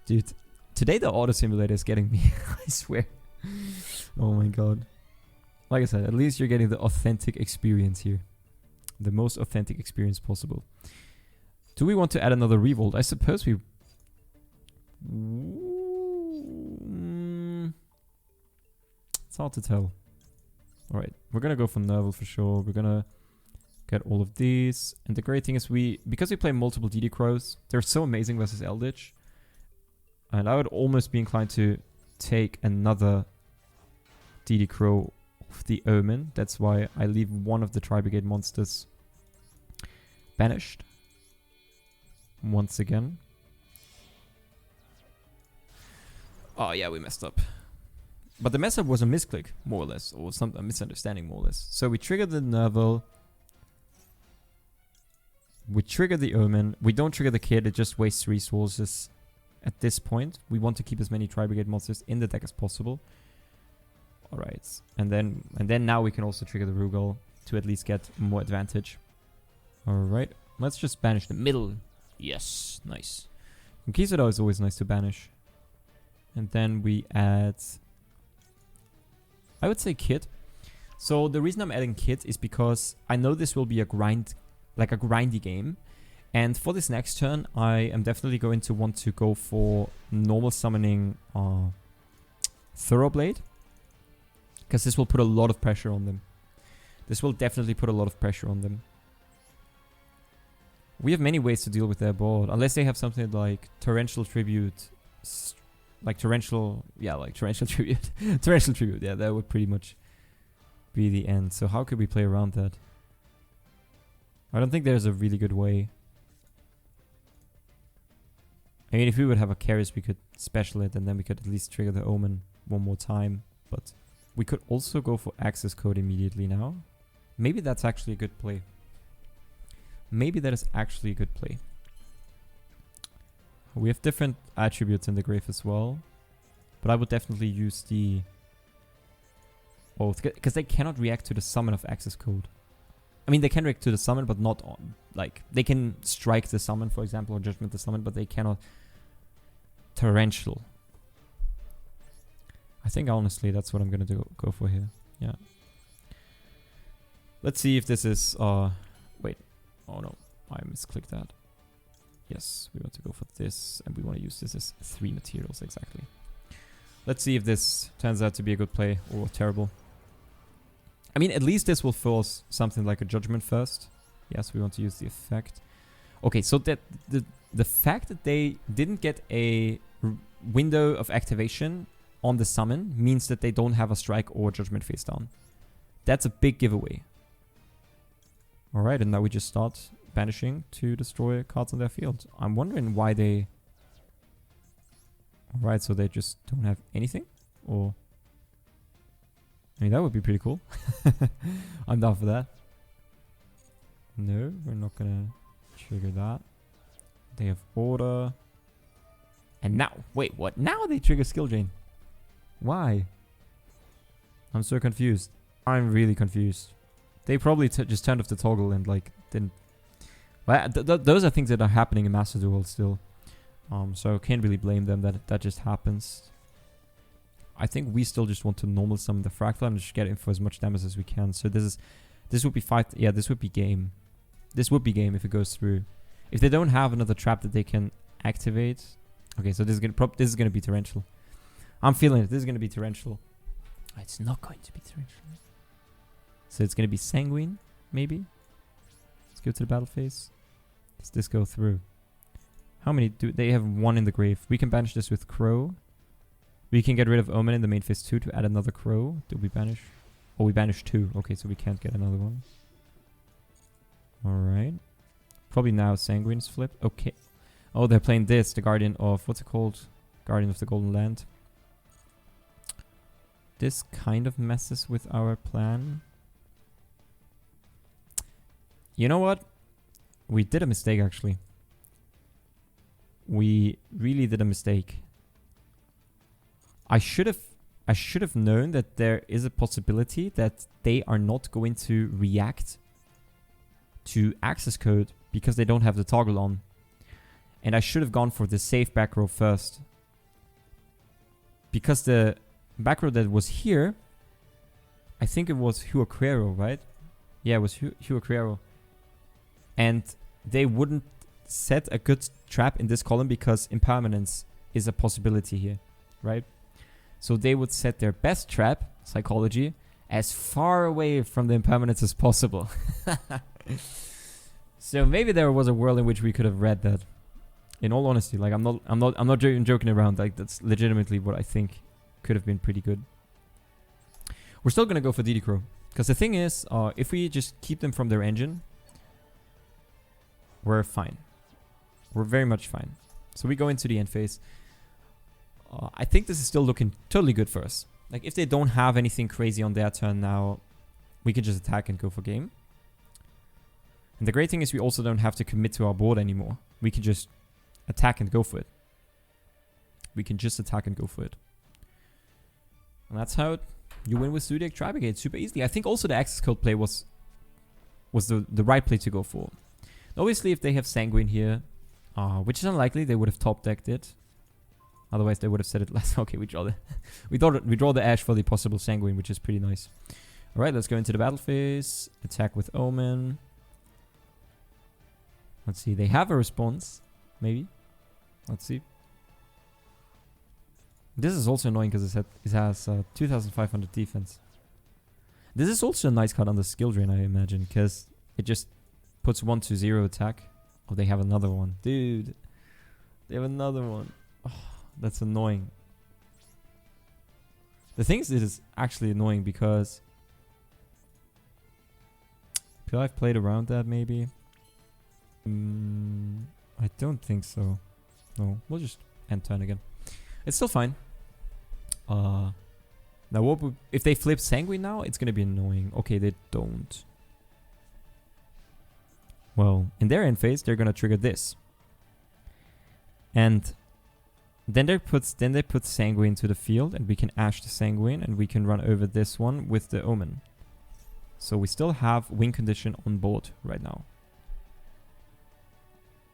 S1: Dude, today the auto simulator is getting me. I swear. Oh my god. Like I said, at least you're getting the authentic experience here. The most authentic experience possible. Do we want to add another Revolt? I suppose we... It's hard to tell. Alright, we're gonna go for Nerval for sure. We're gonna get all of these. And the great thing is because we play multiple DD Crows, they're so amazing versus Eldritch. And I would almost be inclined to take another DD Crow of the Omen. That's why I leave one of the Tri-Brigade monsters banished. Once again. Oh yeah, we messed up. But the mess up was a misclick, more or less. Or a misunderstanding, more or less. So we trigger the Nerval. We trigger the Omen. We don't trigger the Kid, it just wastes resources. At this point, we want to keep as many Tri-Brigade monsters in the deck as possible. Alright. And then now we can also trigger the Rugal to at least get more advantage. Alright. Let's just banish the middle. Yes. Nice. Conquistador is always nice to banish. And then we add... I would say Kid. So the reason I'm adding Kid is because I know this will be a grindy game. And for this next turn, I am definitely going to want to go for normal summoning Thoroughblade. Because this will put a lot of pressure on them. This will definitely put a lot of pressure on them. We have many ways to deal with their board. Unless they have something like Torrential Tribute. Torrential Tribute. Torrential Tribute, yeah, that would pretty much be the end. So how could we play around that? I don't think there's a really good way. I mean, if we would have a Keris, we could special it, and then we could at least trigger the Omen one more time. But we could also go for access code immediately now. Maybe that's actually a good play. Maybe that is actually a good play. We have different attributes in the grave as well. But I would definitely use the... Oh, because they cannot react to the summon of access code. I mean, they can react to the summon, but not on... Like, they can strike the summon, for example, or judgment the summon, but they cannot... Torrential. I think, honestly, that's what I'm going to go for here. Yeah. Let's see if this is... Wait. Oh, no. I misclicked that. Yes, we want to go for this, and we want to use this as 3 materials, exactly. Let's see if this turns out to be a good play or terrible. I mean, at least this will force something like a judgment first. Yes, we want to use the effect. Okay, so that the fact that they didn't get a window of activation on the summon means that they don't have a strike or judgment face down. That's a big giveaway. Alright, and now we just start banishing to destroy cards on their field. I'm wondering why they... Alright, so they just don't have anything? Or... I mean, that would be pretty cool. I'm down for that. No, we're not gonna trigger that. They have order. And now, wait, what? Now they trigger skill drain. Why? I'm so confused. I'm really confused. They probably just turned off the toggle and like didn't. Well, those are things that are happening in Master Duel still. So can't really blame them that just happens. I think we still just want to normal summon the fractal and just get in for as much damage as we can. So this would be fight. Yeah, this would be game. This would be game if it goes through. If they don't have another trap that they can activate. Okay, so this is gonna be torrential. I'm feeling it. This is gonna be torrential. It's not going to be torrential. So it's gonna be sanguine, maybe. Let's go to the battle phase. Does this go through? How many do they have? One in the grave. We can banish this with Crow. We can get rid of Omen in the main phase 2 to add another Crow. Did we banish? Oh, we banished 2. Okay, so we can't get another one. Alright. Probably now Sanguine's flip. Okay. Oh, they're playing this. The Guardian of... What's it called? Guardian of the Golden Land. This kind of messes with our plan. You know what? We did a mistake, actually. We really did a mistake. I should have known that there is a possibility that they are not going to react to access code because they don't have the toggle on. And I should have gone for the safe back row first. Because the back row that was here, I think it was Huaquero, right? Yeah, it was Huaquero. And they wouldn't set a good trap in this column because impermanence is a possibility here, right? So they would set their best trap, psychology, as far away from the impermanence as possible. So maybe there was a world in which we could have read that. In all honesty, like I'm not joking around. Like that's legitimately what I think could have been pretty good. We're still gonna go for DD Crow because the thing is, if we just keep them from their engine, we're fine. We're very much fine. So we go into the end phase. I think this is still looking totally good for us. Like if they don't have anything crazy on their turn now, we can just attack and go for game. And the great thing is we also don't have to commit to our board anymore. We can just attack and go for it. We can just attack and go for it. And that's how you win with Zoodiac Tri-Brigade super easily. I think also the access code play was the right play to go for. Obviously if they have Sanguine here, which is unlikely, they would have top decked it. Otherwise they would have said it last. Okay, we draw the Ash for the possible Sanguine, which is pretty nice. Alright, let's go into the battle phase. Attack with Omen. Let's see, they have a response. Maybe. Let's see. This is also annoying because it has 2500 defense. This is also a nice card on the skill drain, I imagine, because it just puts 1-0 attack. Oh, they have another one. Dude. They have another one. Oh, that's annoying. The thing is, it is actually annoying because... Could I have played around that, maybe? I don't think so. No, we'll just end turn again. It's still fine. Now, what would, if they flip Sanguine now, it's gonna be annoying. Okay, they don't. Well, in their end phase, they're gonna trigger this, and then they put Sanguine to the field, and we can Ash the Sanguine, and we can run over this one with the Omen. So we still have win condition on board right now.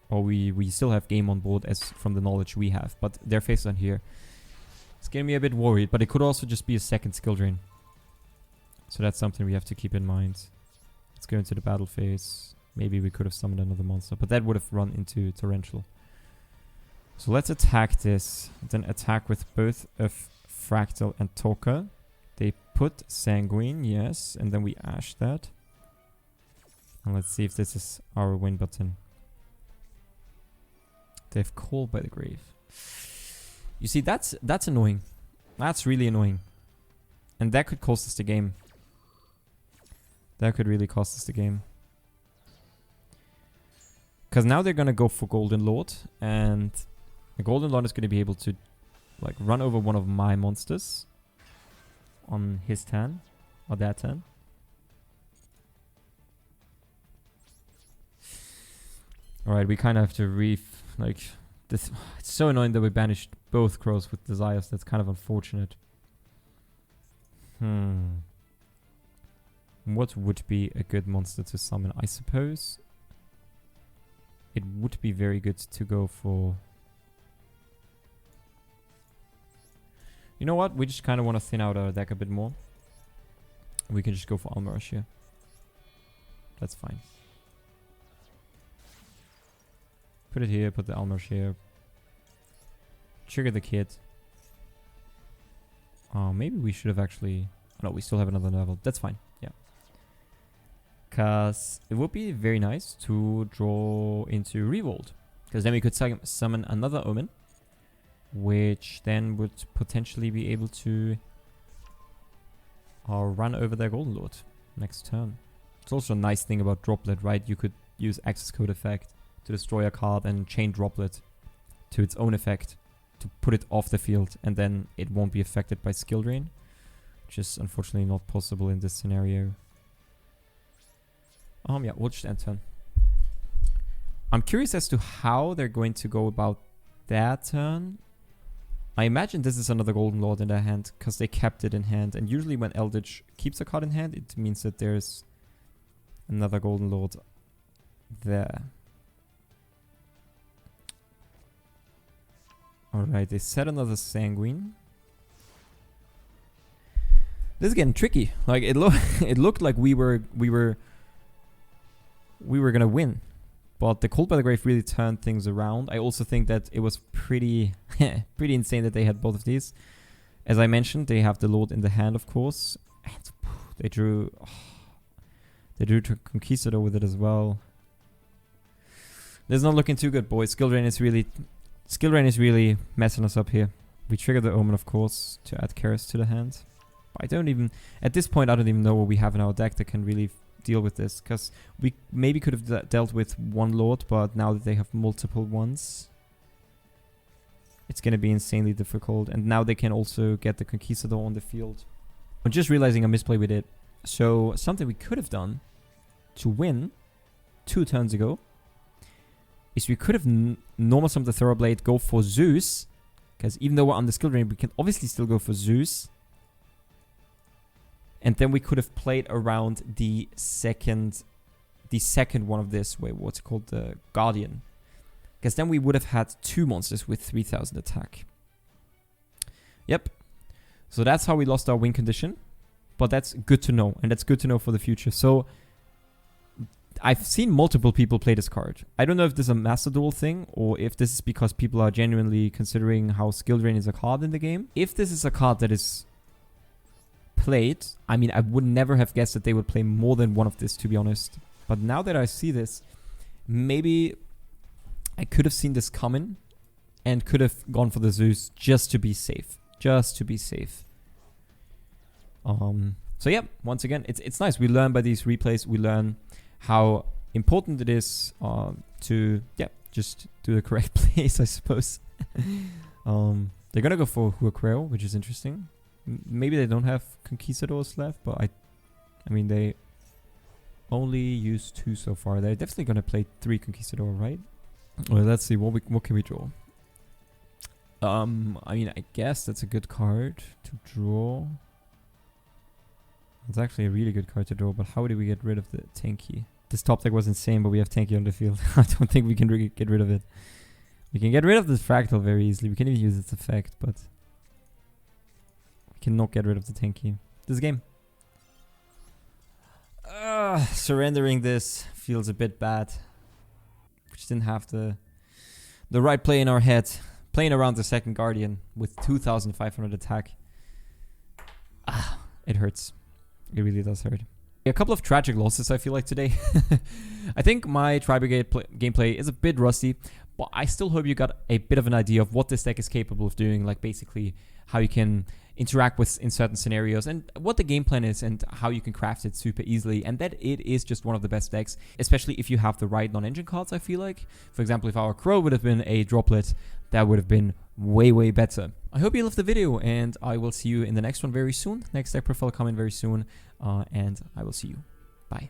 S1: Or we still have game on board as from the knowledge we have, but their face on here. It's getting me a bit worried, but it could also just be a second skill drain. So that's something we have to keep in mind. Let's go into the battle phase. Maybe we could have summoned another monster, but that would have run into torrential. So let's attack this, then attack with both of Fractal and Toka. They put Sanguine, yes, and then we Ash that. And let's see if this is our win button. They've called by the grave. You see, that's annoying. That's really annoying. And that could cost us the game. That could really cost us the game. Because now they're going to go for Golden Lord. And the Golden Lord is going to be able to like run over one of my monsters on his turn. Or their turn. Alright, we kind of have to like this. It's so annoying that we banished both crows with desires. That's kind of unfortunate. What would be a good monster to summon? I suppose it would be very good to go for... You know what? We just kind of want to thin out our deck a bit more. We can just go for Almirage here. That's fine. Put it here, put the Almirage here. Trigger the kid. Oh, maybe we should have actually... Oh, no, we still have another level. That's fine. Yeah. Because it would be very nice to draw into Revolt. Because then we could summon another Omen. Which then would potentially be able to run over their Golden Lord next turn. It's also a nice thing about Droplet, right? You could use Access Code effect to destroy a card and chain Droplet to its own effect to put it off the field, and then it won't be affected by skill drain, which is unfortunately not possible in this scenario. Yeah, we'll just end turn. I'm curious as to how they're going to go about that turn. I imagine this is another Golden Lord in their hand, because they kept it in hand. And usually when Eldritch keeps a card in hand, it means that there's another Golden Lord there. Alright, they set another Sanguine. This is getting tricky. Like, it looked like we were gonna win. But the Cold by the Grave really turned things around. I also think that it was pretty insane that they had both of these. As I mentioned, they have the Lord in the hand, of course. And they drew to Conquistador with it as well. This is not looking too good, boys. Skill Drain is really messing us up here. We trigger the Omen, of course, to add Karis to the hand. But at this point, I don't even know what we have in our deck that can really deal with this, because we maybe could have dealt with one Lord, but now that they have multiple ones, it's going to be insanely difficult. And now they can also get the Conquistador on the field. I'm just realizing a misplay we did. So something we could have done to win 2 turns ago is we could have normal summoned the Thoroughblade, go for Zeus, because even though we're on the skill drain, we can obviously still go for Zeus. And then we could have played around the second one of this. Wait, what's it called? The Guardian. Because then we would have had 2 monsters with 3000 attack. Yep. So that's how we lost our win condition. But that's good to know. And that's good to know for the future. So I've seen multiple people play this card. I don't know if this is a Master Duel thing, or if this is because people are genuinely considering how Skill Drain is a card in the game. If this is a card that is played, I mean, I would never have guessed that they would play more than one of this, to be honest. But now that I see this, maybe I could have seen this coming and could have gone for the Zeus just to be safe. Just to be safe. So yeah, once again, it's nice. We learn by these replays. We learn how important it is to, yeah, just do the correct plays, I suppose. They're gonna go for Huaquero, which is interesting. Maybe they don't have Conquistadors left, but I mean, they only used 2 so far. They're definitely gonna play 3 Conquistador, right? Well, let's see, what can we draw? I mean, I guess that's a good card to draw. It's actually a really good card to draw, but how do we get rid of the Tanky? This top deck was insane, but we have Tanky on the field. I don't think we can get rid of it. We can get rid of this Fractal very easily. We can even use its effect, but we cannot get rid of the Tanky. This game. Surrendering this feels a bit bad. We just didn't have the right play in our head. Playing around the second Guardian with 2500 attack. It hurts. It really does hurt. A couple of tragic losses, I feel like, today. I think my Tri-Brigade gameplay is a bit rusty, but I still hope you got a bit of an idea of what this deck is capable of doing, like basically how you can interact with in certain scenarios and what the game plan is and how you can craft it super easily, and that it is just one of the best decks, especially if you have the right non-engine cards, I feel like. For example, if our Crow would have been a droplet, that would have been way better. I hope you loved the video, and I will see you in the next one very soon. Next deck profile coming very soon, and I will see you. Bye.